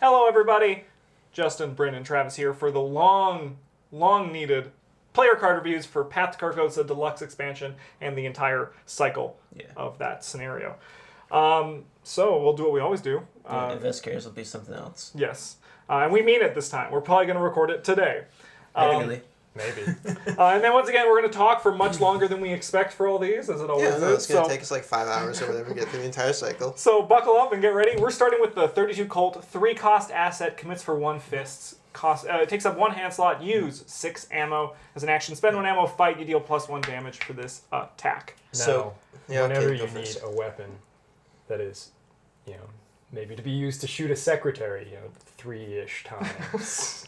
Hello, everybody. Justin, Bryn, and Travis here for the long needed player card reviews for Path to Carcosa Deluxe Expansion and the entire cycle of that scenario. So we'll do what we always do. Investigators will be something else. Yes. And we mean it this time. We're probably going to record it today. Maybe. And then once again, we're going to talk for much longer than we expect for all these, as it always is. It's going to take us like 5 hours or whatever to get through the entire cycle. So buckle up and get ready. We're starting with the 32 Colt, 3-cost asset, commits for 1 fists. It takes up 1 hand slot, use 6 ammo. As an action, spend 1 ammo, fight, you deal +1 damage for this attack. Now, whenever you need a weapon that is, maybe to be used to shoot a secretary, 3-ish times.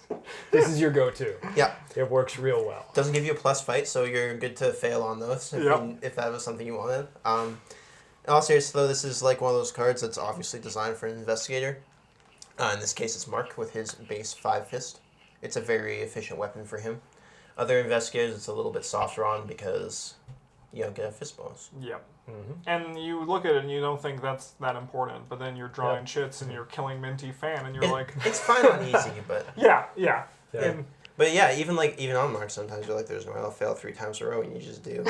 This is your go-to. Yeah. It works real well. Doesn't give you a plus fight, so you're good to fail on those if that was something you wanted. In all seriousness, though, this is like one of those cards that's obviously designed for an investigator. In this case, it's Mark with his base 5 fist. It's a very efficient weapon for him. Other investigators, it's a little bit softer on because you don't get a fist bonus. Yep. Mm-hmm. And you look at it and you don't think that's that important, but then you're drawing shits and you're killing Minty Fan and you're like... It's fine on easy, but... Yeah. But yeah, even on Mark, sometimes you're like, there's no way I'll fail 3 times in a row, and you just do.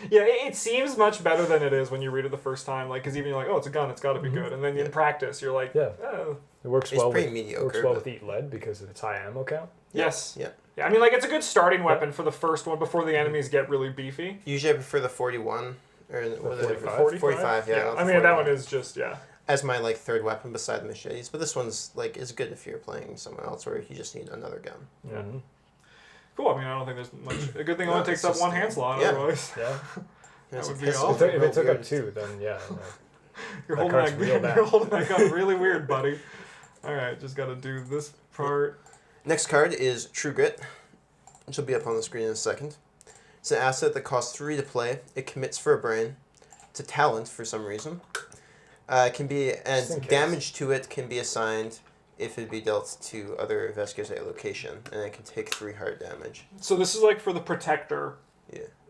Yeah, it seems much better than it is when you read it the first time. Like, because even you're like, oh, it's a gun, it's got to be good. And then in practice, you're like, oh. It works it's well pretty with, mediocre. It works well with Eat Lead because of its high ammo count. Yes. Yeah. I mean, like, it's a good starting weapon for the first one before the enemies get really beefy. Usually I prefer the 41. Or what 45, yeah. I mean, that one is just, as my third weapon beside the machetes, but this one's is good if you're playing someone else where you just need another gun. Yeah. Mm-hmm. Cool. I mean, I don't think there's much. A good thing only takes up 1 hand slot. Otherwise, that would be awesome. If it took up 2, then you're holding that gun really weird, buddy. All right, just got to do this part. Next card is True Grit, which will be up on the screen in a second. It's an asset that costs 3 to play. It commits for a brain. It's a talent for some reason. Damage to it can be assigned if it be dealt to other investigators at a location, and it can take 3 hard damage. So this is like for the Protector.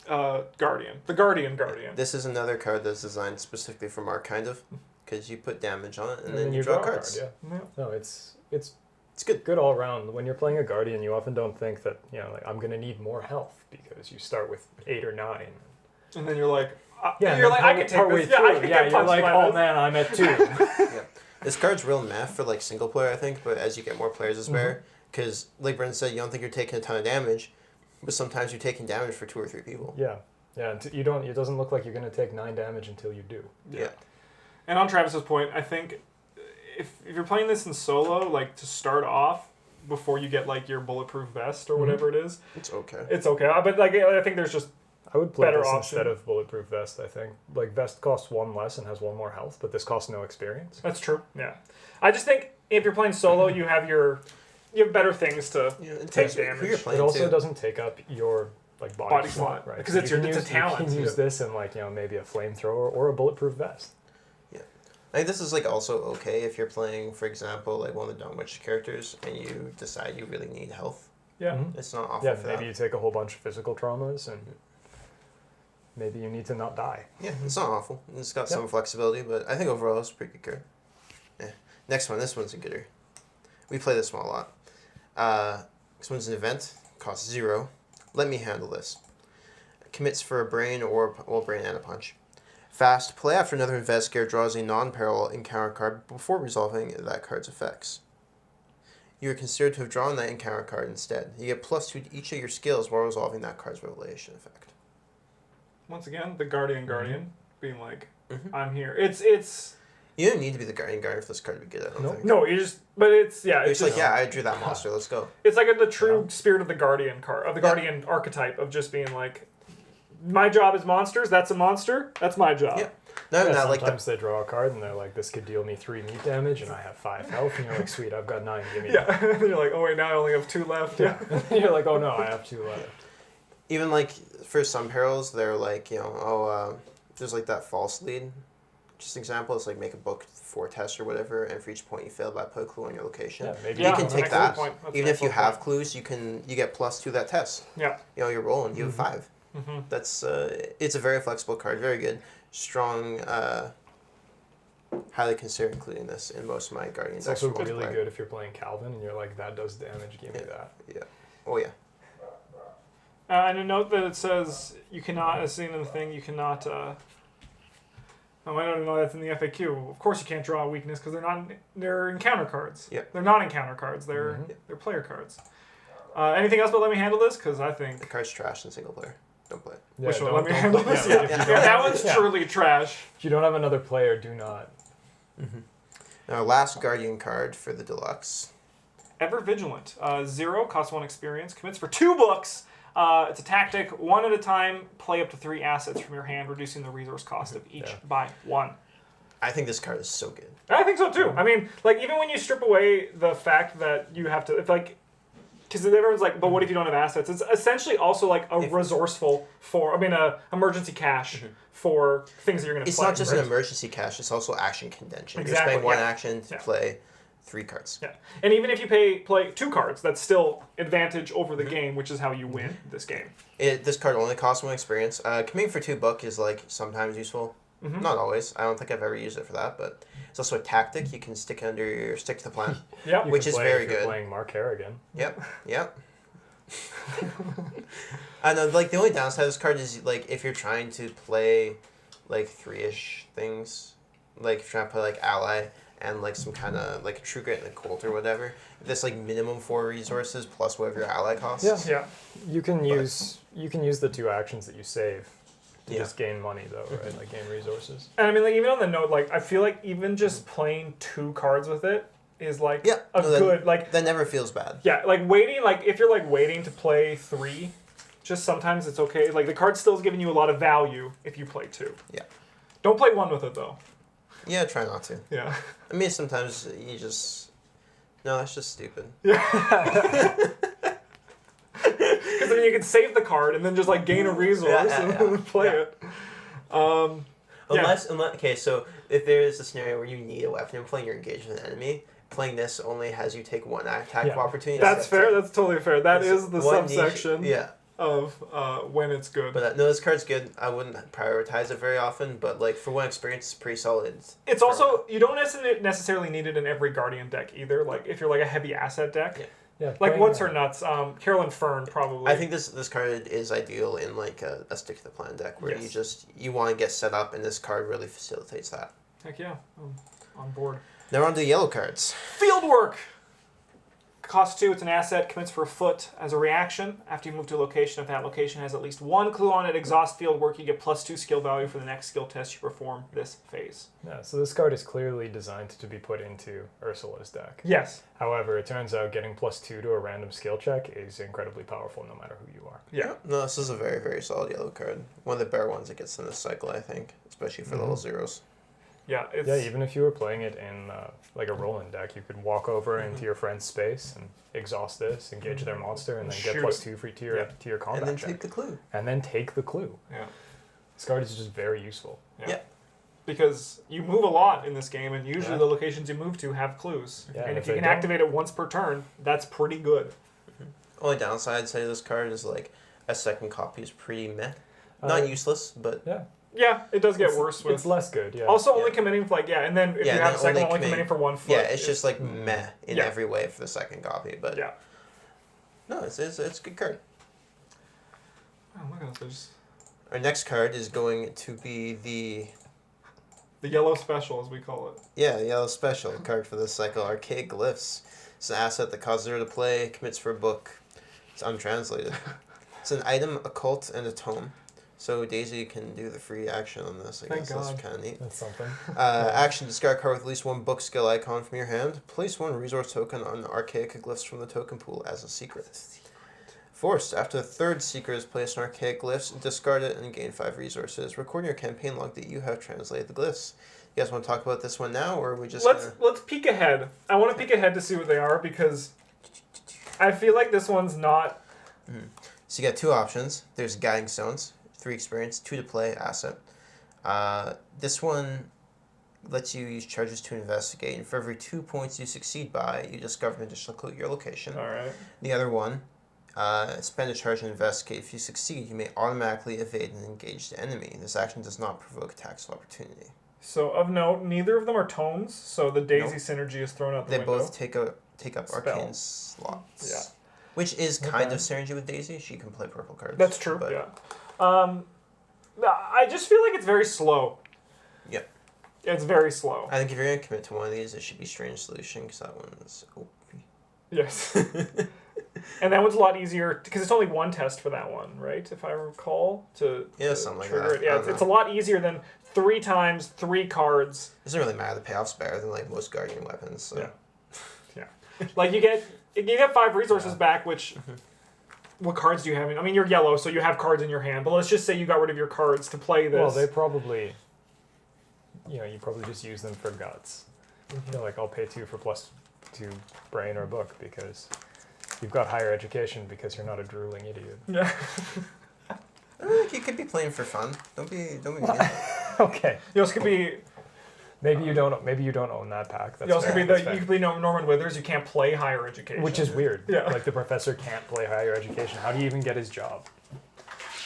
Guardian. The Guardian. This is another card that's designed specifically for Mark, kind of, because you put damage on it and then you draw cards. No, it's good. Good all around. When you're playing a Guardian, you often don't think that I'm going to need more health because you start with 8 or 9, and then you're like, I can take this. You're like, oh man, I'm at 2. This card's real math for single player, I think, but as you get more players, it's better. Because, like Brendan said, you don't think you're taking a ton of damage, but sometimes you're taking damage for 2 or 3 people. Yeah. You don't. It doesn't look like you're going to take 9 damage until you do. Yeah. And on Travis's point, I think if you're playing this in solo, to start off before you get your bulletproof vest or whatever it is, it's okay. But I think there's just I would play better this option. instead of bulletproof vest. I think vest costs 1 less and has 1 more health, but this costs no experience. That's true. Yeah, I just think if you're playing solo, you have better things to take damage. It also doesn't take up your body slot, right? Because it's a talent. You can use this in maybe a flamethrower or a bulletproof vest. Yeah, I think this is also okay if you're playing, for example, one of the Dunwich characters and you decide you really need health. Yeah, it's not awful. Yeah, for maybe you take a whole bunch of physical traumas and maybe you need to not die. Yeah, it's not awful. It's got some flexibility, but I think overall it's a pretty good card. Yeah. Next one. This one's a gooder. We play this one a lot. This one's an event. Costs 0. Let me handle this. Commits for a brain or brain and a punch. Fast. Play after another investigator draws a non-parallel encounter card before resolving that card's effects. You are considered to have drawn that encounter card instead. You get +2 to each of your skills while resolving that card's revelation effect. Once again, the Guardian being like, I'm here. It's You don't need to be the Guardian for this card to be good, I don't think. No, you just... But it's... Yeah, it's just I drew that monster, let's go. It's the true spirit of the Guardian card, of the Guardian archetype, of just being my job is monsters, that's a monster, that's my job. Yeah. Sometimes they draw a card and they're like, this could deal me 3 meat damage and I have 5 health, and you're like, sweet, I've got 9, give me that. And then you're like, oh wait, now I only have 2 left. Yeah. And you're like, oh no, I have 2 left. Even for some perils, they're there's that false lead. Just an example, it's make a book 4 test or whatever, and for each point you fail by put a clue on your location. Yeah, maybe you can take that. Even if you have point. clues, you get +2 to that test. Yeah. You're rolling. You have 5. That's it's a very flexible card, very good, strong highly consider including this in most of my Guardian It's decks. also really good if you're playing Calvin and you're like, that does damage, give me that. Yeah. Oh, yeah. And a note that it says you cannot, as seen in the thing, you cannot. Oh, I don't know that's in the FAQ. Of course, you can't draw a weakness because they're encounter cards. Yep. They're not encounter cards. They're player cards. Anything else? But let me handle this because I think The card's trash in single player. Don't play it. Yeah, which one? don't- Let me don't handle play- this. yeah, Yeah, if you yeah, don't- that one's yeah. truly trash. If you don't have another player, do not. Now, last Guardian card for the Deluxe. Ever Vigilant. 0, costs 1 experience, commits for 2 books. It's a tactic, 1 at a time, play up to 3 assets from your hand, reducing the resource cost of each by 1. I think this card is so good. I think so too. I mean, like, even when you strip away the fact that you have to, if like, because everyone's like, but what if you don't have assets? It's essentially also like a resourceful emergency cash for things that you're going to It's play. not just an emergency cash, it's also action contention. Exactly, You're spending one yeah. action to play 3 cards. Yeah, and even if you play 2 cards, that's still advantage over the game, which is how you win this game. This card only costs 1 experience. Committing for 2 buck is like sometimes useful. Not always. I don't think I've ever used it for that, but it's also a tactic. You can stick to the plan. Yeah, You Which can is play very if you're good. playing Mark Harrigan. Yep. I know, like, the only downside of this card is, like, if you're trying to play, like, 3-ish things, like, if you're trying to play, like, Ally and, like, some kind of, like, a True Grit and a Colt or whatever, this, like, minimum 4 resources plus whatever your Ally costs. yeah. You can use the 2 actions that you save to Yeah. just gain money, though, right? Like, gain resources. And I mean, like, even on the note, like, I feel like even just playing 2 cards with it is like good, like, That never feels bad. yeah, like waiting, like if you're like waiting to play 3, just sometimes it's okay. Like the card still's giving you a lot of value if you play 2. Yeah. Don't play 1 with it though. Yeah, try not to. Yeah. I mean, sometimes you just... No, that's just stupid. Because then you can save the card and then just like gain a resource and then play it. Unless, okay, so if there is a scenario where you need a weapon and playing you're engaged with an enemy, playing this only has you take 1 attack of opportunity. That's fair. That's totally fair. That is the one subsection niche, of when it's good. But no, this card's good. I wouldn't prioritize it very often, but like for 1 experience, it's pretty solid. It's also, you don't necessarily need it in every Guardian deck either. Like if you're like a heavy asset deck. Yeah, Like what's her nuts? Carolyn Fern probably. I think this card is ideal in like a stick to the plan deck where you want to get set up, and this card really facilitates that. Heck yeah, I'm on board. Now we're on to the yellow cards. Fieldwork! Cost 2, it's an asset, commits for a foot as a reaction. After you move to a location, if that location has at least 1 clue on it, exhaust Fieldwork, you get +2 skill value for the next skill test you perform this phase. Yeah, so this card is clearly designed to be put into Ursula's deck. Yes. However, it turns out getting +2 to a random skill check is incredibly powerful no matter who you are. Yeah. No, this is a very, very solid yellow card. One of the better ones that gets in this cycle, I think, especially for level 0s. Yeah, it's... Yeah, even if you were playing it in like a Roland deck, you could walk over into your friend's space and exhaust this, engage their monster, and then get +2 for to your combat And then check. take the clue. And then take the clue. Yeah. This card is just very useful. Yeah. Because you move a lot in this game, and usually the locations you move to have clues. Yeah, and if if you they can don't- activate it once per turn, that's pretty good. Only downside I'd say to this card is like a second copy is pretty meh. Not useless, but Yeah. Yeah, it does get worse with... It's less good, yeah. Also, only committing for and then if you have a second one, only committing for 1 foot. yeah, it's just like meh in Yeah. every way for the second copy. But Yeah. no, it's a good card. Oh, look at this. Our next card is going to be The yellow special, as we call it. the yellow special card for this cycle, Archaic Glyphs. It's an asset that costs 0 to play, commits for a book. It's untranslated. It's an item, a cult, and a tome. So Daisy can do the free action on this. I guess that's kind of neat. That's something. Action, discard card with at least 1 book skill icon from your hand. Place 1 resource token on Archaic Glyphs from the token pool as a secret. Forced. After the 3rd secret is placed on Archaic Glyphs, discard it and gain 5 resources. Record in your campaign log that you have translated the glyphs. You guys want to talk about this one now, or are we just Let's peek ahead. I want to peek ahead to see what they are, because I feel like this one's not... So you got 2 options. There's Guiding Stones, 3 experience, 2 to play asset. This one lets you use charges to investigate, and for every 2 points you succeed by, you discover an additional clue at your location. All right. The other one, spend a charge and investigate. If you succeed, you may automatically evade an engaged enemy. This action does not provoke attacks of opportunity. So of note, neither of them are tones, so the Daisy synergy is thrown out the window. They both take up arcane slots. Yeah. Which is kind of synergy with Daisy. She can play purple cards. That's true, yeah. I just feel like it's very slow. Yep. It's very slow. I think if you're going to commit to one of these, it should be Strange Solution, because that one's OP. Yes. And that one's a lot easier, because it's only one test for that one, right? If I recall, to something like trigger that. it. Yeah, it's a lot easier than 3 times 3 cards. It doesn't really matter. The payoff's better than like most Guardian weapons. So. Yeah. Like you get 5 resources back, which what cards do you have? I mean, you're yellow, so you have cards in your hand. But let's just say you got rid of your cards to play this. Well, they probably, you probably just use them for guts. You're like, I'll pay 2 for +2 brain or book because you've got higher education because you're not a drooling idiot. Yeah. You could be playing for fun. Don't be mean. Okay. You also could be. Maybe you don't own that pack. That's you also fair. you could be Norman Withers. You can't play higher education, which is weird. Yeah. Like the professor can't play higher education. How do you even get his job?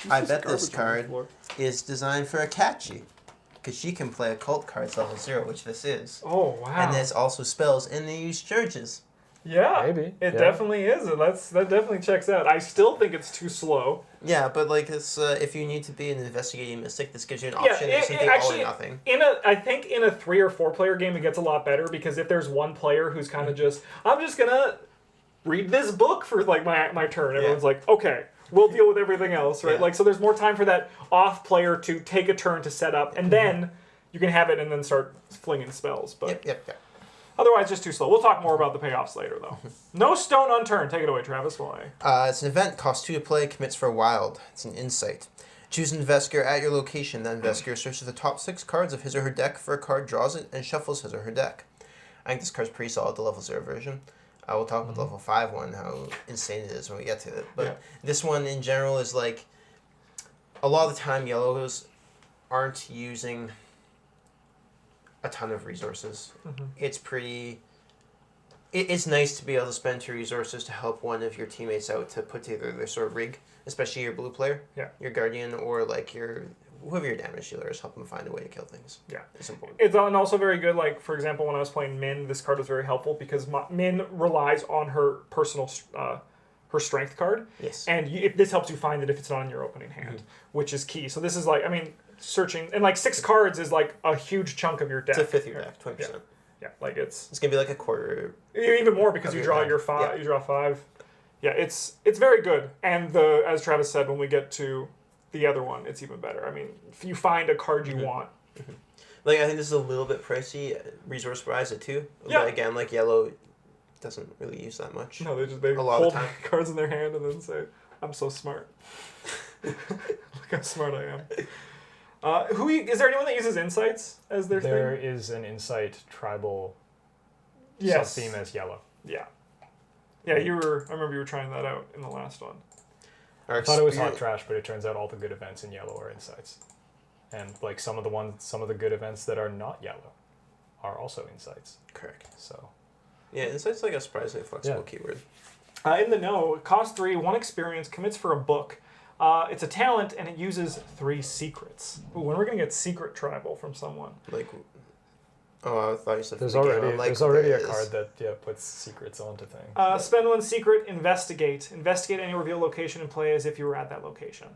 I bet this card is designed for Akachi, because she can play occult cards level 0, which this is. Oh wow! And there's also spells, and they use churches. Yeah, maybe it definitely is. That definitely checks out. I still think it's too slow. Yeah, but like it's if you need to be an investigating mystic, this gives you an option. It's something all or nothing. I think in a 3 or 4 player game, it gets a lot better because if there's one player who's kind of just, I'm just gonna read this book for like my turn. Everyone's like, okay, we'll deal with everything else, right? Yeah. Like so, there's more time for that off player to take a turn to set up, and then you can have it and then start flinging spells. But Yep. otherwise, just too slow. We'll talk more about the payoffs later, though. No stone unturned. Take it away, Travis. Why? It's an event, costs 2 to play, commits for a wild. It's an insight. Choose an investigator at your location. That investigator searches the top 6 cards of his or her deck for a card, draws it, and shuffles his or her deck. I think this card's pretty solid, the level 0 version. We'll talk about the level 5 one, how insane it is when we get to it. But this one, in general, is like... A lot of the time, yellows aren't using a ton of resources. It's pretty... It's nice to be able to spend 2 resources to help one of your teammates out to put together their sort of rig, especially your blue player, your guardian, or like whoever your damage dealer is, help them find a way to kill things. Yeah, it's important. It's also very good. Like for example, when I was playing Min, this card was very helpful because Min relies on her personal her strength card. Yes, and this helps you find it if it's not in your opening hand, which is key. So this is like, I mean, searching and like 6 cards is like a huge chunk of your deck. It's a fifth of your deck, 20%. Yeah, like it's gonna be like a quarter. Even more because you draw your 5. Yeah. You draw 5. Yeah, it's very good. And as Travis said, when we get to the other one, it's even better. I mean, if you find a card you want. Like I think this is a little bit pricey, resource wise at 2. Yeah. But again, like yellow doesn't really use that much. No, they hold cards in their hand and then say, "I'm so smart." Look how smart I am. Is there anyone that uses insights as their thing? There is an insight tribal sub-theme as yellow. Yeah. Yeah, I remember you were trying that out in the last one. I thought it was hot trash, but it turns out all the good events in yellow are insights. And like some of the good events that are not yellow are also insights. Correct. So yeah, insight's like a surprisingly flexible keyword. In the know, cost 3, 1 experience, commits for a book. It's a talent, and it uses 3 secrets. Ooh, when are we going to get secret tribal from someone? Like, I thought you said there's already a card that puts secrets onto things. Spend 1 secret, investigate. Investigate any reveal location and play as if you were at that location.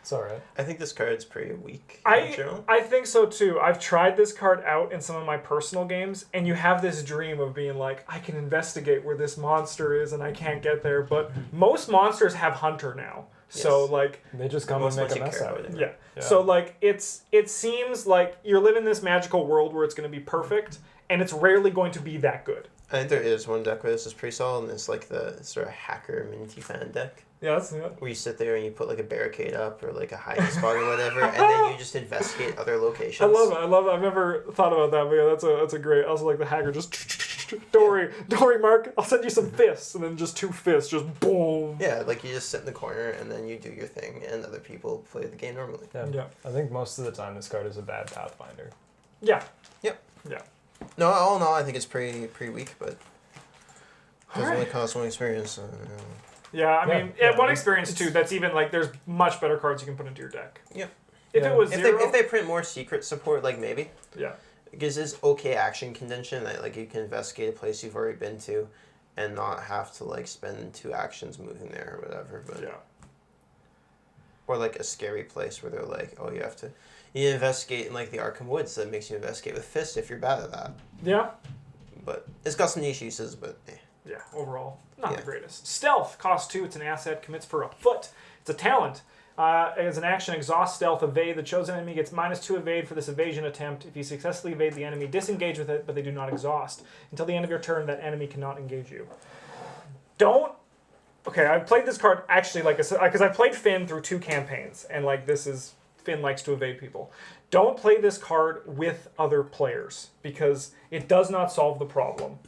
It's alright. I think this card's pretty weak. I think so too. I've tried this card out in some of my personal games, and you have this dream of being like, I can investigate where this monster is and I can't get there, but most monsters have Hunter now. Yes. So like they just come and make a mess out of it. Yeah. So like it seems like you're living this magical world where it's going to be perfect, and it's rarely going to be that good. I think there is one deck where this is pretty solid, and it's like the sort of hacker Minty fan deck. Yeah, that's it. Where you sit there and you put like a barricade up or like a hiding spot or whatever, and then you just investigate other locations. I love it. I've never thought about that, but yeah, that's a great. I also like the hacker just don't worry, Mark. I'll send you some fists, and then just 2 fists, just boom. Yeah, like you just sit in the corner and then you do your thing, and other people play the game normally. Yeah. I think most of the time this card is a bad Pathfinder. Yeah. Yep. Yeah. No, all in all, I think it's pretty weak, but it doesn't really cost 1 experience. Yeah, I mean, 1 experience too. That's even like there's much better cards you can put into your deck. Yep. If it was If 0... they print more secret support, like maybe. Yeah. Because it's okay action condition that like you can investigate a place you've already been to, and not have to like spend 2 actions moving there or whatever. But Yeah. or like a scary place where they're like, oh, you investigate in like the Arkham Woods. That makes you investigate with fists if you're bad at that. Yeah. But it's got some niche uses, but Yeah, overall, not the greatest. Stealth, cost 2, it's an asset, commits for a foot. It's a talent. As an action, exhaust stealth, evade. The chosen enemy gets -2 evade for this evasion attempt. If you successfully evade the enemy, disengage with it, but they do not exhaust. Until the end of your turn, that enemy cannot engage you. Don't... Okay, I've played this card, actually, like I said, because I played Finn through 2 campaigns, and like this is... Finn likes to evade people. Don't play this card with other players, because it does not solve the problem.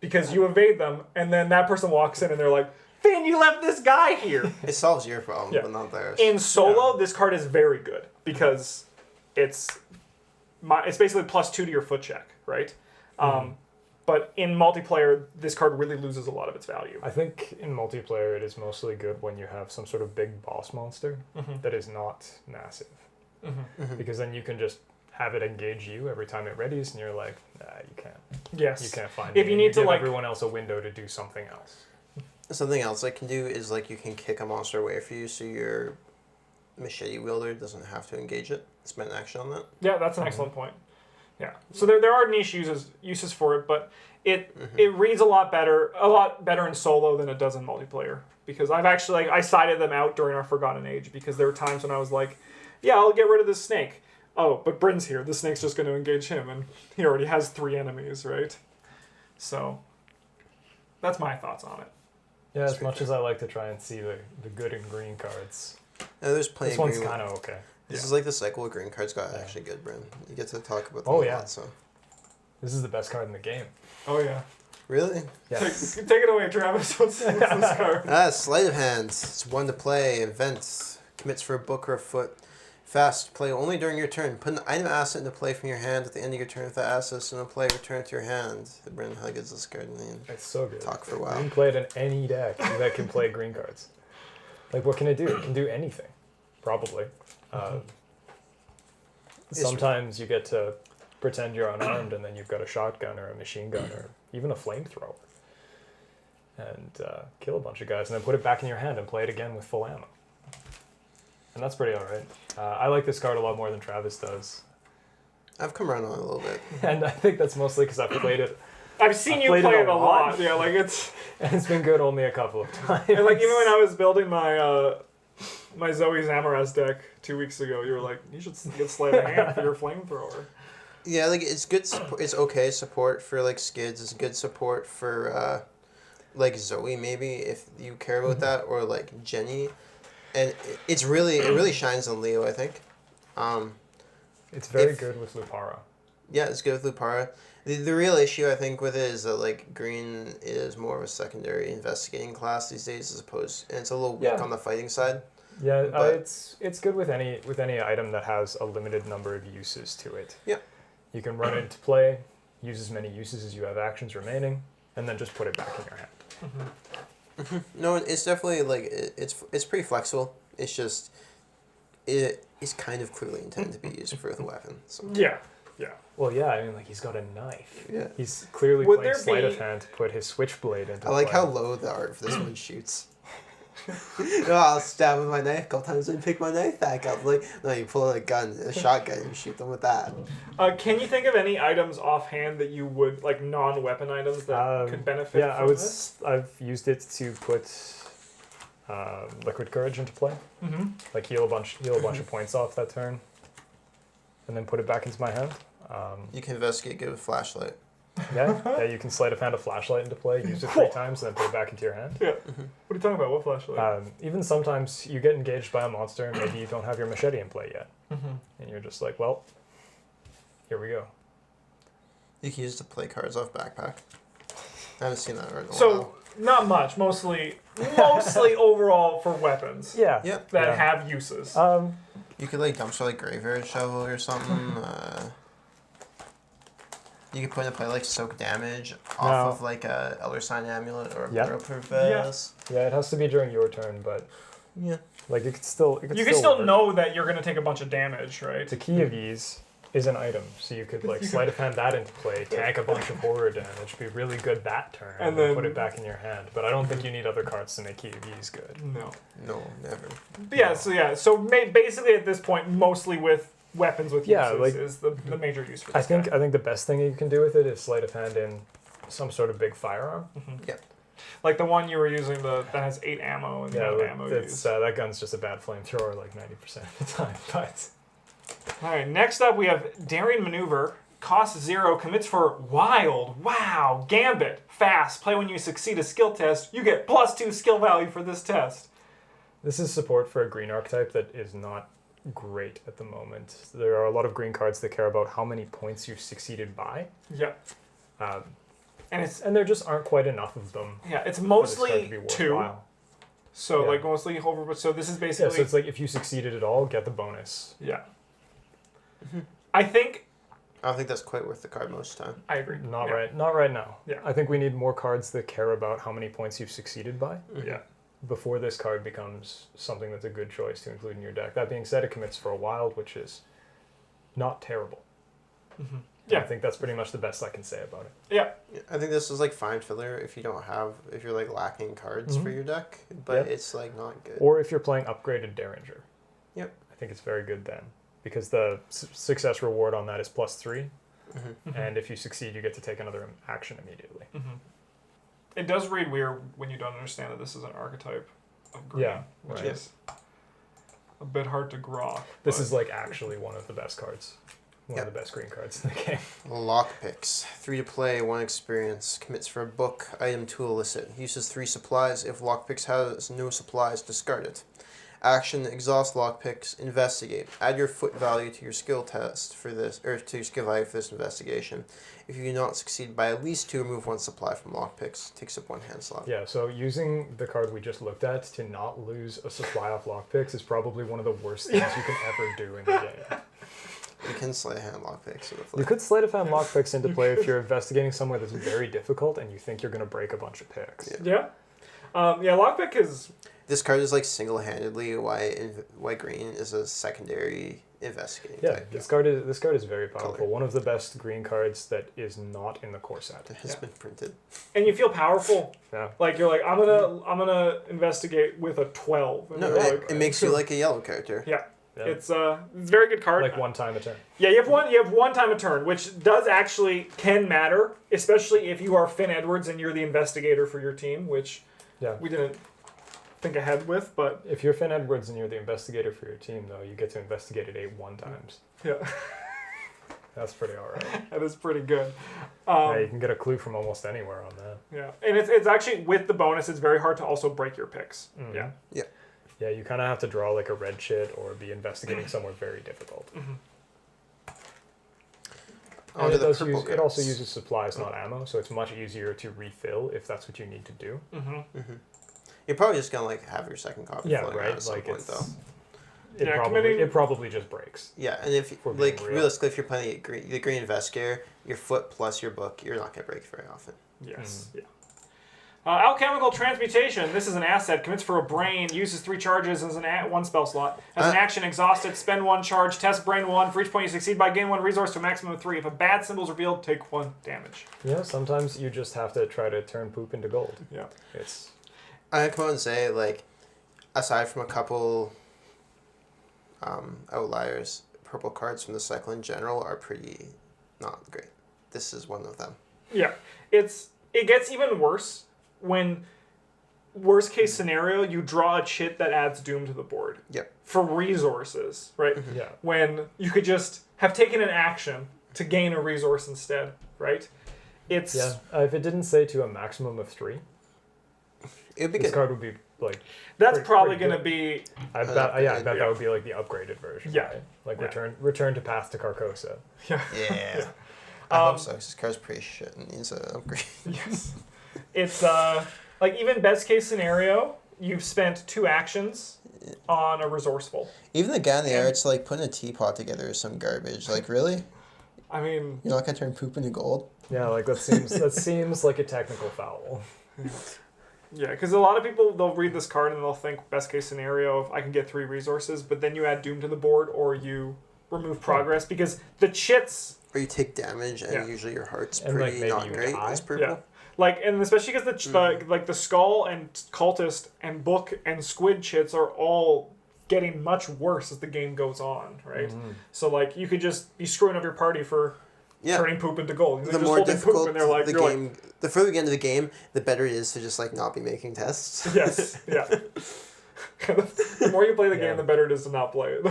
Because you evade them, and then that person walks in and they're like, Finn, you left this guy here. it solves your problem, but not theirs. In solo, this card is very good because it's basically +2 to your foot check, right? But in multiplayer, this card really loses a lot of its value. I think in multiplayer, it is mostly good when you have some sort of big boss monster that is not massive. Because then you can just have it engage you every time it readies, and you're like, nah, you can't. Yes. You can't find if me. you need to give like everyone else a window to do something else. Something else I can do is like you can kick a monster away for you, so your machete wielder doesn't have to engage it. Spend an action on that. Yeah, that's an excellent point. Yeah. So there are niche uses for it, but it reads a lot better in solo than it does in multiplayer. Because I've actually I sided them out during our Forgotten Age because there were times when I was like, yeah, I'll get rid of this snake. Oh, but Bryn's here. The snake's just going to engage him, and he already has 3 enemies, right? So that's my thoughts on it. Yeah, as much as I like to try and see the good and green cards, there's plenty. This one's kind of okay. This is like the cycle of green cards got actually good, Bryn. You get to talk about them Oh, a yeah. lot, so. This is the best card in the game. Oh, yeah. Really? Yes. Take it away, Travis. What's this card? Sleight of Hands. It's 1 to play. Event. Commits for a book or a foot. Fast. Play only during your turn. Put an item asset into play from your hand at the end of your turn. If that asset's in play, return it to your hand. Bryn, how good is this card? It's so good. Talk for a You while. can play it in any deck that can play green cards. Like, what can it do? It can do anything. Probably. Sometimes you get to pretend you're unarmed and then you've got a shotgun or a machine gun or even a flamethrower. And kill a bunch of guys and then put it back in your hand and play it again with full ammo. And that's pretty alright. I like this card a lot more than Travis does. I've come around on it a little bit. And I think that's mostly because I've played it. I've seen you play it a lot. Yeah, like it's... And it's been good only a couple of times. And like even when I was building my my Zoe Zamoraz deck 2 weeks ago, you were like, you should get Sleight of Hand for your flamethrower. Yeah, like it's good. It's okay support for like skids. It's good support for like Zoe maybe if you care about that, or like Jenny, and it really shines on Leo, I think. It's very good with Lupara. Yeah, it's good with Lupara. The real issue I think with it is that like green is more of a secondary investigating class these days, as opposed, and it's a little weak on the fighting side. Yeah, but it's good with any item that has a limited number of uses to it. Yeah. You can run it into play, use as many uses as you have actions remaining, and then just put it back in your hand. No, it's definitely like it's pretty flexible. It's just it is kind of clearly intended to be used for the weapon. So. Yeah. Well, yeah, I mean, like he's got a knife. Yeah. He's clearly Would playing there sleight be- of hand to put his switchblade into I like play. how low the art for this one shoots. No, I'll stab with my knife a couple times and pick my knife back up. Like, no, you pull out a gun, a shotgun, and you shoot them with that. Can you think of any items offhand that you would, like non-weapon items that could benefit Yeah, from this? I've used it to put Liquid Courage into play. Mm-hmm. Like heal a bunch of points off that turn, and then put it back into my hand. You can investigate good with flashlight. Yeah, you can sleight of hand a flashlight into play, use it 3 times, and then put it back into your hand. Yeah. What are you talking about? What flashlight? Even sometimes you get engaged by a monster, and maybe you don't have your machete in play yet, and you're just like, well, here we go. You can use it to play cards off backpack. I haven't seen that art in a So while. not much. Mostly overall for weapons. Yeah. Yep. That have uses. You could like dumpster like graveyard shovel or something. You could put into play like soak damage off of like a Elder Sign Amulet or a Yeah. Burrow Proof Vest. Yeah, it has to be during your turn, but Yeah. Like it could still. You can still work. know that you're going to take a bunch of damage, right? The key of ease is an item, so you could like sleight of hand that into play, tank a bunch of horror damage, be really good that turn, and then put it back in your hand. But I don't think you need other cards to make key of ease good. No, never. But yeah, so basically at this point, mostly with weapons with uses is the major use for this I think the best thing you can do with it is sleight of hand in some sort of big firearm. Yeah. Like the one you were using that has 8 ammo and ammo used. That gun's just a bad flamethrower like 90% of the time. But all right, next up we have Daring Maneuver. Costs 0, commits for Wild. Wow, Gambit. Fast. Play when you succeed a skill test. You get +2 skill value for this test. this is support for a green archetype that is not great at the moment. There are a lot of green cards that care about how many points you've succeeded by. Yeah. And there just aren't quite enough of them. Yeah, it's mostly 2. So Yeah. mostly over, but so this is basically. Yeah, so it's like if you succeeded at all, get the bonus. Yeah. I don't think that's quite worth the card most of the time. I agree. Not right now. Yeah. I think we need more cards that care about how many points you've succeeded by. Yeah. Before this card becomes something that's a good choice to include in your deck. That being said, it commits for a Wild, which is not terrible. Yeah. I think that's pretty much the best I can say about it. Yeah. I think this is like fine filler if you're like lacking cards for your deck, but it's like not good. Or if you're playing upgraded Derringer. Yep. I think it's very good then. Because the success reward on that is +3. And if you succeed, you get to take another action immediately. It does read weird when you don't understand that this is an archetype of green, which is a bit hard to grok. This is like actually one of the best cards. One of the best green cards in the game. Lockpicks. 3 to play, 1 experience. Commits for a book, item to elicit. Uses 3 supplies. If Lockpicks has no supplies, discard it. Action, exhaust lockpicks, investigate. Add your foot value to your skill test for this, or to your skill value for this investigation. If you do not succeed by at least 2, remove 1 supply from lockpicks. Takes up 1 hand slot. Yeah, so using the card we just looked at to not lose a supply of lockpicks is probably one of the worst things you can ever do in the game. You can sleight of hand lockpicks. You could sleight of hand lockpicks into play if you're investigating somewhere that's very difficult and you think you're going to break a bunch of picks. Yeah. Lockpick is... This card is like single-handedly why green is a secondary investigating type. This card is very powerful. Color. One of the best green cards that is not in the core set. It has been printed. And you feel powerful. Yeah. Like you're like, I'm gonna investigate with a 12. No, it makes you like a yellow character. Yeah. It's a very good card. Like 1 time a turn. Yeah, you have one time a turn, which can matter, especially if you are Finn Edwards and you're the investigator for your team, which we didn't think ahead with, but if you're Finn Edwards and you're the investigator for your team, though, you get to investigate it 1 times. Yeah. That's pretty alright. That is pretty good. You can get a clue from almost anywhere on that. Yeah, and it's actually, with the bonus, it's very hard to also break your picks. Yeah. Yeah, you kind of have to draw like a red shit or be investigating somewhere very difficult. And it also uses supplies, not ammo, so it's much easier to refill if that's what you need to do. You're probably just gonna like have your second copy. Yeah, right. At some point, though. It probably just breaks. Yeah, and if realistically, if you're playing the green investigator, your foot plus your book, you're not gonna break very often. Yes. Yeah. Alchemical Transmutation. This is an asset. Commits for a brain. Uses 3 charges as 1 spell slot. As an action, exhaust it. Spend 1 charge. Test brain 1. For each point you succeed by, gain 1 resource to a maximum of 3. If a bad symbol is revealed, take 1 damage. Yeah, sometimes you just have to try to turn poop into gold. Yeah. I come out and say, like, aside from a couple outliers, purple cards from the cycle in general are pretty not great. This is one of them. Yeah. It gets even worse when, worst case scenario, you draw a chit that adds doom to the board. Yep. For resources, right? Yeah. When you could just have taken an action to gain a resource instead, right? If it didn't say to a maximum of 3, it'd be this good. card would be like. That's probably going to be. I bet that would be like the upgraded version. Yeah. Right? Like return to Path to Carcosa. Yeah. Yeah. I hope so. 'Cause this card's pretty shit and needs an upgrade. Yes. It's like, even best case scenario, you've spent 2 actions on a resourceful. Even the guy in the air, it's like putting a teapot together is some garbage. Like, really? I mean, you're not gonna turn poop into gold? Yeah, like that seems like a technical foul. Yeah, because a lot of people, they'll read this card and they'll think best case scenario of I can get 3 resources, but then you add Doom to the board or you remove progress because the chits... Or you take damage and usually your heart's And, pretty maybe not you great die. as purple. Yeah. Like, and especially because the Skull and Cultist and Book and Squid chits are all getting much worse as the game goes on, right? So, like, you could just be screwing up your party for turning poop into gold. The more difficult the game, the further we get into the game, the better it is to just, like, not be making tests. Yes, yeah. The more you play the game, the better it is to not play it.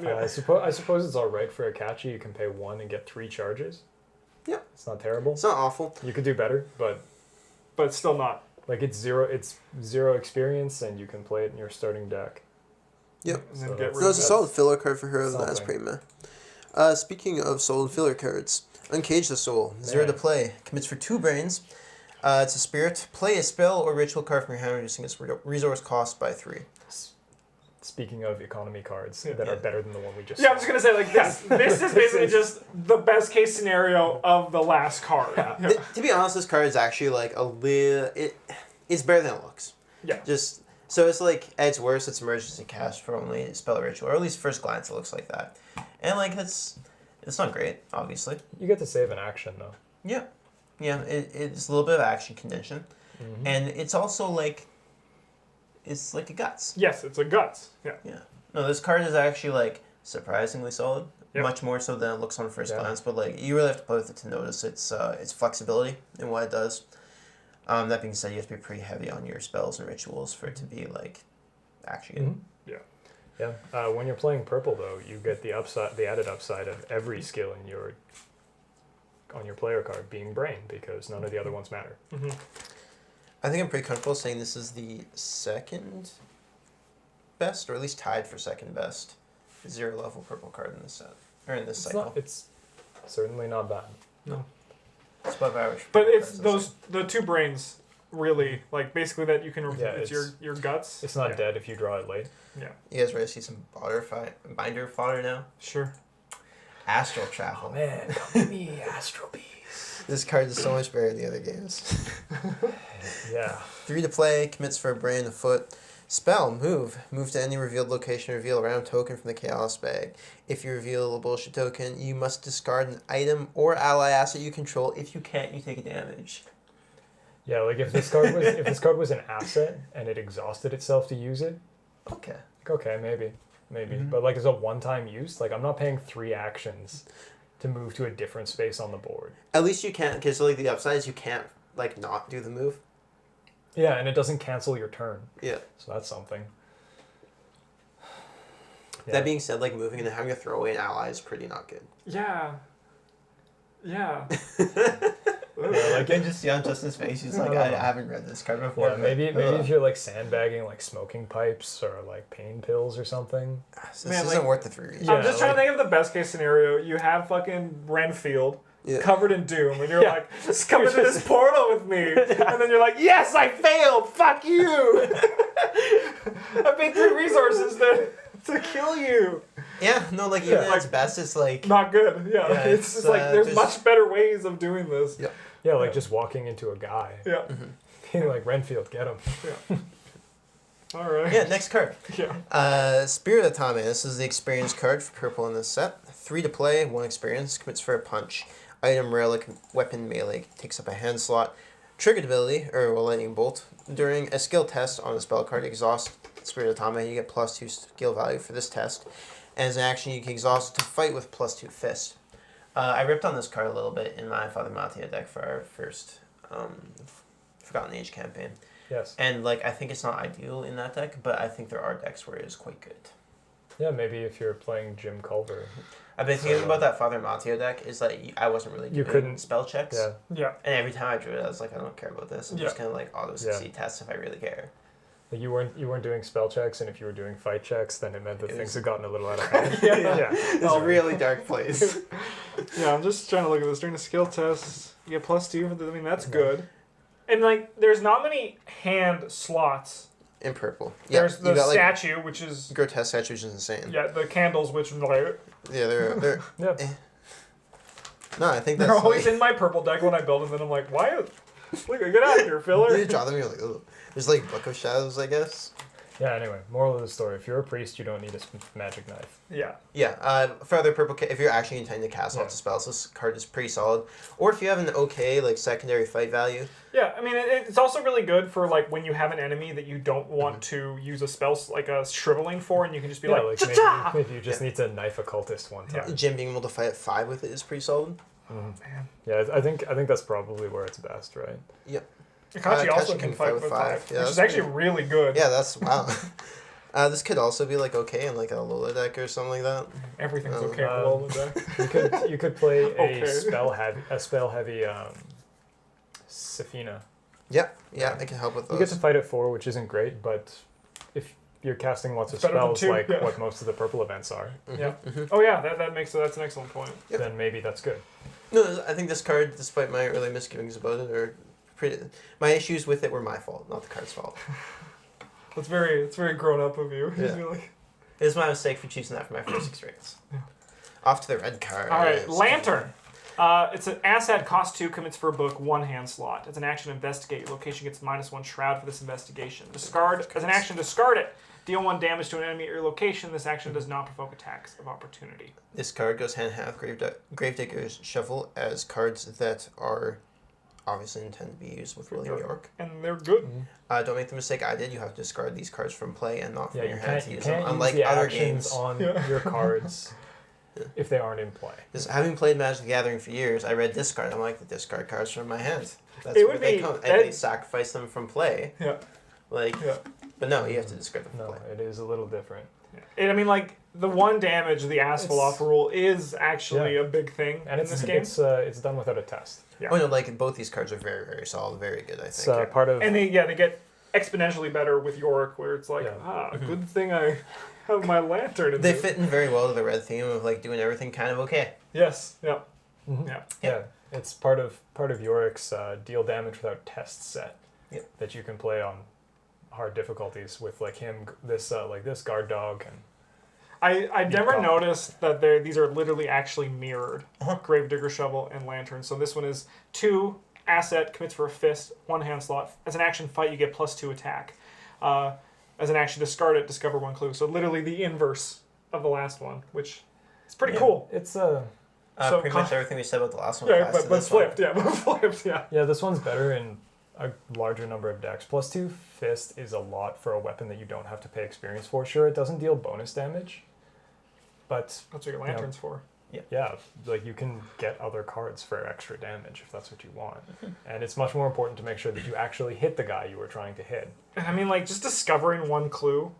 I suppose it's all right for a catchy. You can pay 1 and get 3 charges. Yeah. It's not terrible. It's not awful. You could do better, but it's still not. Like, it's zero experience, and you can play it in your starting deck. Yep. So it's a solid filler card for her. That's pretty meh. Speaking of solid filler cards, Uncage the Soul. 0 to play. Commits for 2 brains. It's a spirit. Play a spell or ritual card from your hand, reducing its resource cost by 3. Speaking of economy cards that are better than the one we just saw. I was going to say, like, this is basically just the best case scenario of the last card. To be honest, this card is actually, like, it's better than it looks. Yeah. So it's like, at its worst, it's emergency cast for only spell or ritual, or at least first glance it looks like that. And, like, it's not great, obviously. You get to save an action, though. Yeah. Yeah, it's a little bit of action condition. And it's also, like... It's like a guts. Yes, it's a guts. Yeah. Yeah. No, this card is actually, like, surprisingly solid. Yep. Much more so than it looks on first glance. But, like, you really have to play with it to notice its flexibility and what it does. That being said, you have to be pretty heavy on your spells and rituals for it to be, like, actually good. Yeah. Yeah. When you're playing purple, though, you get the added upside of every skill on your player card being brain, because none of the other ones matter. I think I'm pretty comfortable saying this is the second best, or at least tied for second best 0 level purple card in this set, or in this cycle. It's certainly not bad. No. It's above average. But it's the 2 brains, really, like, basically that you can remove. It's your guts. It's not dead if you draw it late. Yeah. You guys ready to see some binder fodder now? Sure. Astral Travel. Oh, man, come to me, Astral Bees. This card is so much better than the other games. Yeah. 3 to play, commits for a brain, a foot. Spell, move. Move to any revealed location, reveal a random token from the Chaos bag. If you reveal a bullshit token, you must discard an item or ally asset you control. If you can't, you take a damage. Yeah, like if this card was an asset and it exhausted itself to use it. Okay, maybe. But like as a one-time use, like I'm not paying 3 actions to move to a different space on the board. At least you can't, because like the upside is you can't like not do the move. Yeah, and it doesn't cancel your turn. Yeah. So that's something. Yeah. That being said, like moving and having to throw away an ally is pretty not good. Yeah. Yeah, like I just see on Justin's face, he's like, I haven't read this card before. Yeah, maybe if you're like sandbagging like smoking pipes or like pain pills or something. So this isn't worth the 3 reasons. I'm just trying to think of the best case scenario. You have fucking Renfield covered in doom, and you're like, just come into this portal with me. And then you're like, yes, I failed! Fuck you! I paid 3 resources to kill you. Yeah, no, like even at its best, it's like not good. Yeah, it's just like there's much better ways of doing this. Yeah. Yeah, like just walking into a guy. Yeah. Being like, Renfield, get him. Yeah. All right. Yeah, next card. Yeah. Spirit Atame. This is the experience card for purple in this set. 3 to play, 1 experience, commits for a punch. Item, relic, weapon, melee, takes up a hand slot. Triggered ability, or a lightning bolt. During a skill test on a spell card, exhaust Spirit Atame, you get +2 skill value for this test. And as an action, you can exhaust it to fight with +2 fist. I ripped on this card a little bit in my Father Matia deck for our first Forgotten Age campaign. Yes. And like I think it's not ideal in that deck, but I think there are decks where it is quite good. Yeah, maybe if you're playing Jim Culver. I've been thinking about that Father Matia deck. Is like I wasn't really doing spell checks. Yeah. Yeah. And every time I drew it, I was like, I don't care about this. I'm just gonna like auto succeed tests if I really care. Like you weren't doing spell checks, and if you were doing fight checks, then it meant that things had gotten a little out of hand. It's a really dark place. Yeah, I'm just trying to look at this. During the skill test, you get +2 for the. I mean, that's good. And like, there's not many hand slots. In purple. There's the statue, which is grotesque statue, which is insane. Yeah, the candles, which they're yeah. No, I think that's they're always in my purple deck when I build them. Then I'm like, why? Look, get out of here, filler. You draw them, you're like, ugh. There's like Book of Shadows, I guess. Yeah, anyway, moral of the story. If you're a priest, you don't need a magic knife. Yeah. Yeah, for other purple, if you're actually intending to cast lots of spells, this card is pretty solid. Or if you have an okay, like, secondary fight value. Yeah, I mean, it's also really good for, like, when you have an enemy that you don't want to use a spell, like a shriveling for, and you can just be maybe you just need to knife a cultist one time. Yeah. Jim being able to fight at 5 with it is pretty solid. Man. Yeah, I think that's probably where it's best, right? Yep. Akachi also can fight with 5, yeah, which is actually really good. Yeah, that's, wow. This could also be, like, okay in, like, a Lola deck or something like that. Everything's okay in a Lola deck. You could play a spell heavy Safina. Yeah, it can help with those. You get to fight at 4, which isn't great, but if you're casting lots of spells like what most of the purple events are, Oh yeah, that's an excellent point. then maybe that's good. No, I think this card, despite my early misgivings about it, my issues with it were my fault, not the card's fault. It's very grown up of you. Yeah. It was my mistake for choosing that for my first experience. Yeah. Off to the red card. All right, Lantern. It's an asset, cost 2, commits for a book, 1 hand slot. It's an action, investigate. Your location gets -1 shroud for this investigation. Discard. As an action, discard it. Deal 1 damage to an enemy at your location. This action does not provoke attacks of opportunity. This card goes hand in hand with Gravedigger's Shovel as cards that are obviously intended to be used with William York. And they're good. Don't make the mistake I did. You have to discard these cards from play and not from your hand to you use can't them. use Unlike the other actions games. on your cards if they aren't in play. Just having played Magic the Gathering for years, I read discard. I'm like, the discard cards from my hand. That's It where would they be- come. that- And they sacrifice them from play. Yeah. Like, Yeah. but no, you have to discard them from No, play. it is a little different. I mean, like, the 1 damage, the Asphalov rule, is actually a big thing And in this game. it's done without a test. Yeah. Oh no, like both these cards are very, very solid, very good. I It's think. part of And they get exponentially better with Yorick, where it's like, good thing I have my lantern in They this. fit in very well to the red theme of like doing everything kind of okay. Yes, yeah. Mhm. Yeah. Yeah, it's part of Yorick's deal damage without test set that you can play on hard difficulties with like him, this guard dog, and I never noticed that these are literally actually mirrored. Gravedigger Shovel and Lantern. So this one is 2 asset, commits for a fist, 1 hand slot. As an action fight, you get +2 attack. As an action discard it, discover 1 clue. So literally the inverse of the last one, which is pretty cool. It's So pretty much everything we said about the last one. Yeah, applies to but this one. flipped. Yeah, but flipped. Yeah. yeah, this one's better in a larger number of decks. +2 fist is a lot for a weapon that you don't have to pay experience for. Sure, it doesn't deal bonus damage, but That's what your lantern's for. yeah, like you can get other cards for extra damage if that's what you want. And it's much more important to make sure that you actually hit the guy you were trying to hit. And I mean, like, just discovering 1 clue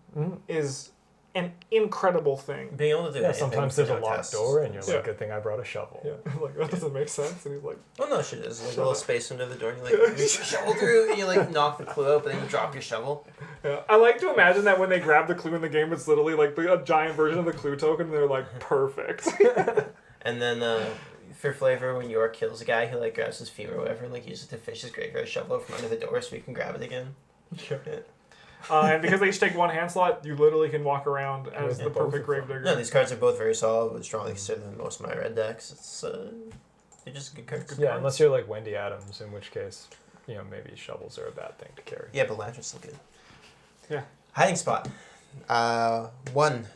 is an incredible thing. Being able to do anything sometimes there's a without locked tests. door, and you're like, Yeah. good thing I brought a shovel. Yeah, like, that doesn't make sense. And he's like, Oh no, shit is like a little space under the door, and you like you shovel through, and you like knock the clue out, but then you drop your shovel. yeah. I like to imagine that when they grab the clue in the game, it's literally like a giant version of the clue token, and they're like, perfect. And then for flavor, when York kills a guy, he like grabs his feet or whatever, and like uses it to fish his graveyard shovel out from under the door, so you can grab it again. Yeah. And because they each take 1 hand slot, you literally can walk around as the both perfect of them. Gravedigger. No, these cards are both very solid. Would strongly consider them most of my red decks. It's they're just good cards. Yeah, unless you're like Wendy Adams, in which case, maybe shovels are a bad thing to carry. Yeah, but Lantern's still good. Yeah. Hiding spot. 1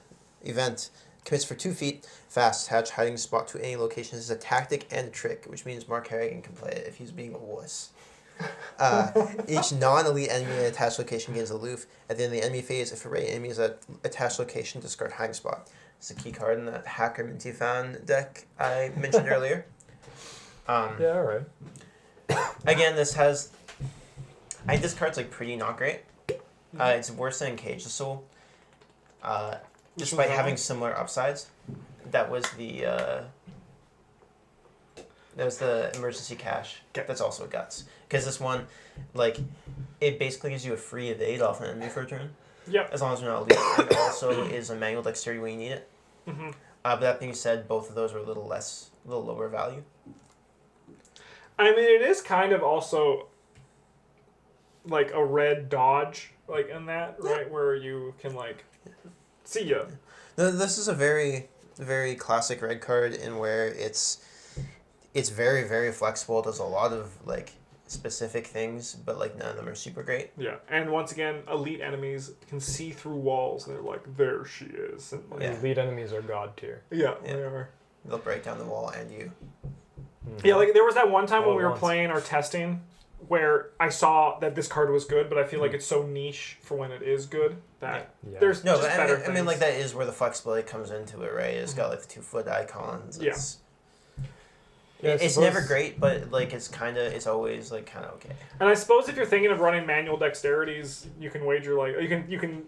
event commits for 2 feet. Fast attach hiding spot to any location. This is a tactic and a trick, which means Mark Harrigan can play it if he's being a wuss. Each non-elite enemy in an attached location gains aloof. At the end of the enemy phase, if a raid enemy is at attached location, discard hiding spot. It's a key card in that Hacker Minty Fan deck I mentioned earlier. Yeah, all right. Again, this card's like pretty not great. It's worse than Cage the Soul. Despite having similar upsides. That was the emergency cache. That's also Guts. Because this one, like, it basically gives you a free evade off an enemy for a turn. Yep. As long as you're not elite. And it also is a manual dexterity when you need it. Mm-hmm. But that being said, both of those are a little lower value. I mean, it is kind of also like a red dodge, like in that, right? Where you can, like, see ya. This is a very, very classic red card in where it's very, very flexible. Does a lot of, like, specific things, but like none of them are super great. Yeah, and once again, elite enemies can see through walls, and they're like, "There she is." And like, Elite enemies are god tier. yeah, they are. They'll break down the wall and you. Yeah, like there was that one time All when we at were once. playing our testing where I saw that this card was good, but I feel like it's so niche for when it is good that Yeah. there's No, just but better I things. mean, like that is where the flexibility comes into it, right? It's got like the 2-foot icons. Yeah. Yeah, I It's suppose- never great, but like it's always like kind of okay. And I suppose if you're thinking of running manual dexterities, you can wager like you can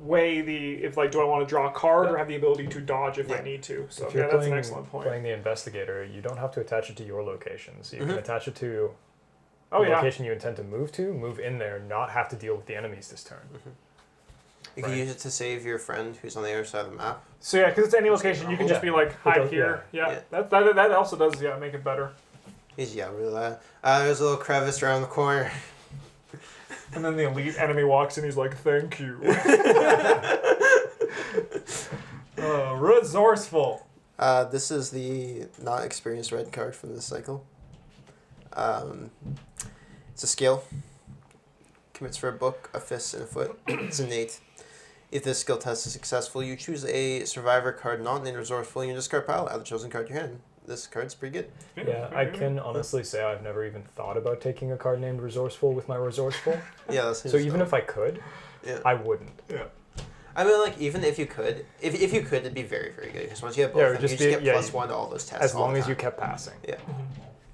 weigh the if like do I want to draw a card or have the ability to dodge if I Yeah. need to. So If you're yeah, that's playing, an excellent point. playing the investigator, you don't have to attach it to your location. So you can attach it to Oh the yeah, location you intend to move in there, not have to deal with the enemies this turn. You can Right. use it to save your friend who's on the other side of the map. so yeah, because it's any location, you can just be like hide does- here. Yeah, Yeah. that also does make it better. He's really loud. There's a little crevice around the corner. And then the elite enemy walks in, he's like, "Thank you." Resourceful. This is the not experienced red card from this cycle. It's a skill. Commits for a book, a fist, and a foot. It's innate. If this skill test is successful, you choose a survivor card not named resourceful in your discard pile. Add the chosen card to your hand. This card's pretty good. Yeah, I can honestly say I've never even thought about taking a card named resourceful with my resourceful. Yeah, that's So even if I could, Yeah. I wouldn't. Yeah. I mean, like, even if you could, if you could, it'd be very, very good. Because once you have both, Yeah, it of would them, just you just be- get yeah, +1 to all those tests. As all long the as you time. kept passing. Yeah.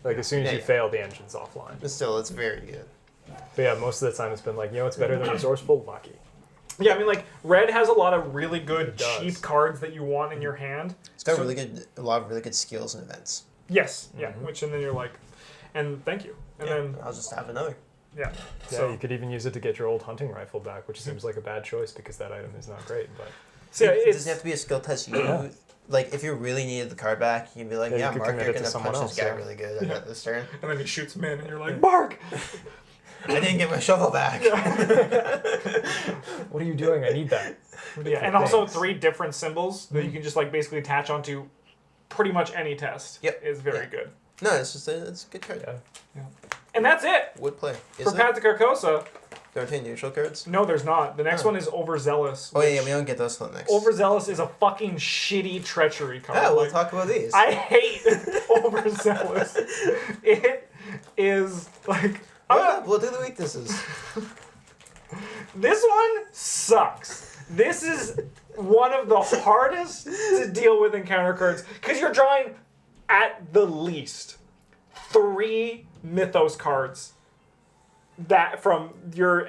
Like as soon as Yeah, you yeah. fail, the engine's offline. But still, it's very good. But yeah, most of the time it's been like, it's better than resourceful, lucky. Yeah, I mean, like, red has a lot of really good, It does. cheap cards that you want in your hand. It's got So- a lot of really good skills and events. Yes, yeah, which, and then you're like, and thank you. And then, I'll just have another. yeah. Yeah, So, you could even use it to get your old hunting rifle back, which seems like a bad choice because that item is not great. But so yeah, It it's, doesn't have to be a skill test. You Yeah. like, if you really needed the card back, you can be like, Yeah, you yeah, could Mark, commit you're it to gonna someone punch else, this guy yeah. really good. I got this turn. and then he shoots him in, and you're like, Mark! I didn't get my shovel back. what are you doing? I need that. Yeah, and also 3 different symbols that you can just, like, basically attach onto pretty much any test. Yep. Is very Yeah. good. No, it's a good card. Yeah. And that's it! Would play. For Is it? Path to Carcosa, There are any neutral cards? no, there's not. The next Oh. one is Overzealous. Oh, yeah, which- we don't get those till next. Overzealous is a fucking shitty treachery card. Yeah, we'll Like, talk about these. I hate Overzealous. It is like We'll do the weaknesses. this one sucks. This is one of the hardest to deal with in counter cards because you're drawing at the least 3 Mythos cards that from your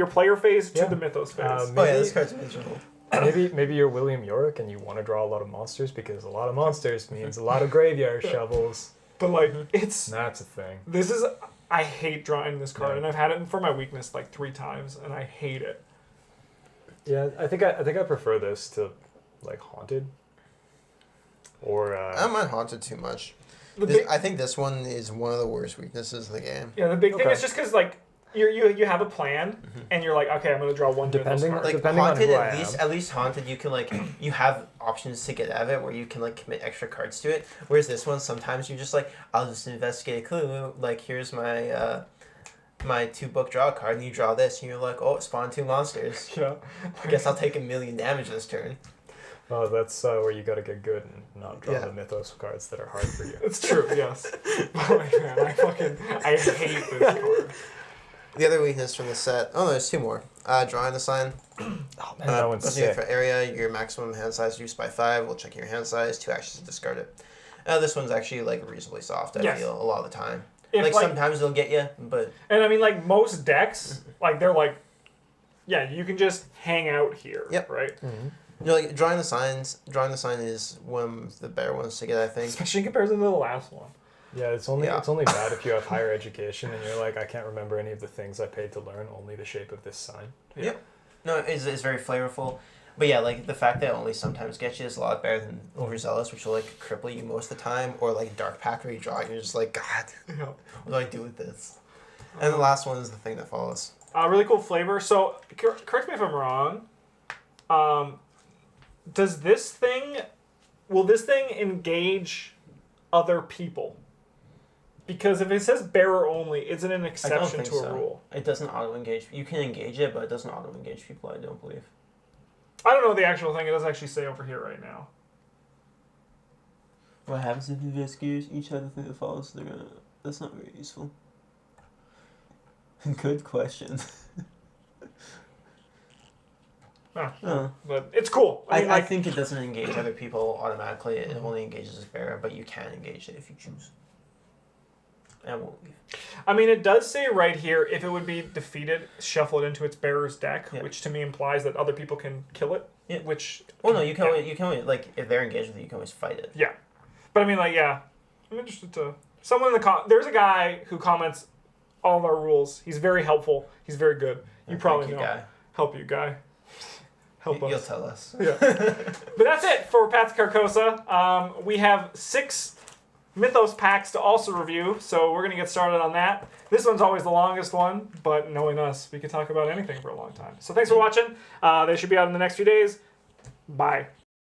player phase to Yeah. the Mythos phase. Oh, yeah, Maybe- this card's miserable. Maybe you're William Yorick and you want to draw a lot of monsters because a lot of monsters means a lot of graveyard shovels. But like it's That's a thing. this is I hate drawing this card Yeah. and I've had it for my weakness like 3 times and I hate it. Yeah, I think I prefer this to like Haunted. Or I don't mind Haunted too much. The big, I think this one is one of the worst weaknesses in the game. yeah, the big thing Okay. is just because like you have a plan and you're like, okay, I'm gonna draw one Depending- Mythos card. Like Depending on Haunted, who I at least Haunted, you can like you have options to get out of it where you can like commit extra cards to it. Whereas this one, sometimes you're just like, I'll just investigate a clue. Like here's my my 2-book draw card, and you draw this, and you're like, oh, it spawned 2 monsters. Yeah. I guess I'll take 1,000,000 damage this turn. oh, that's where you got to get good and not draw Yeah. the Mythos cards that are hard for you. It's true, yes. But like, man, I hate this card. The other weakness from the set. Oh, no, there's 2 more. Drawing the sign. Oh man, that one's Plus, you sick. for area, your maximum hand size reduced by 5. We'll check your hand size. 2 actions to discard it. This one's actually like reasonably soft. I Yes. feel a lot of the time. If, Like like- sometimes they'll get you, but And I mean, like most decks, like they're like, yeah, you can just hang out here, Yep. right? you know, like drawing the sign is one of the better ones to get, I think. Especially in comparison to the last one. Yeah, it's only Yeah. bad if you have higher education and you're like, I can't remember any of the things I paid to learn, only the shape of this sign. Yeah. No, it's very flavorful. But yeah, like the fact that it only sometimes gets you is a lot better than Overzealous, which will like cripple you most of the time, or like Dark Pack where you draw it and you're just like, God, Yeah. what do I do with this? And the last one is the thing that follows. Really cool flavor. So, correct me if I'm wrong. Will this thing engage other people? Because if it says bearer only, is it an I exception don't think to a so. rule? It doesn't auto-engage. You can engage it, but it doesn't auto-engage people, I don't believe. I don't know the actual thing. It doesn't actually say over here right now. What happens if investigators each have the thing that follows? They're gonna... That's not very useful. Good question. But it's cool. I think it doesn't engage other people automatically. It only engages as bearer, but you can engage it if you choose. And I won't leave. I mean, it does say right here, if it would be defeated, shuffle it into its bearer's deck, Yeah. which to me implies that other people can kill it. Yeah. Which. Well, no, you can always, like, if they're engaged with it, you can always fight it. Yeah. But I mean, like, yeah. I'm interested to... Someone in the... There's a guy who comments all of our rules. He's very helpful. He's very good. You probably know. Guy. Help you, guy. Help us. You'll tell us. Yeah. But that's it for Path to Carcosa. We have 6 Mythos packs to also review, so we're going to get started on that. This one's always the longest one, but knowing us, we could talk about anything for a long time. So thanks for watching. They should be out in the next few days. Bye.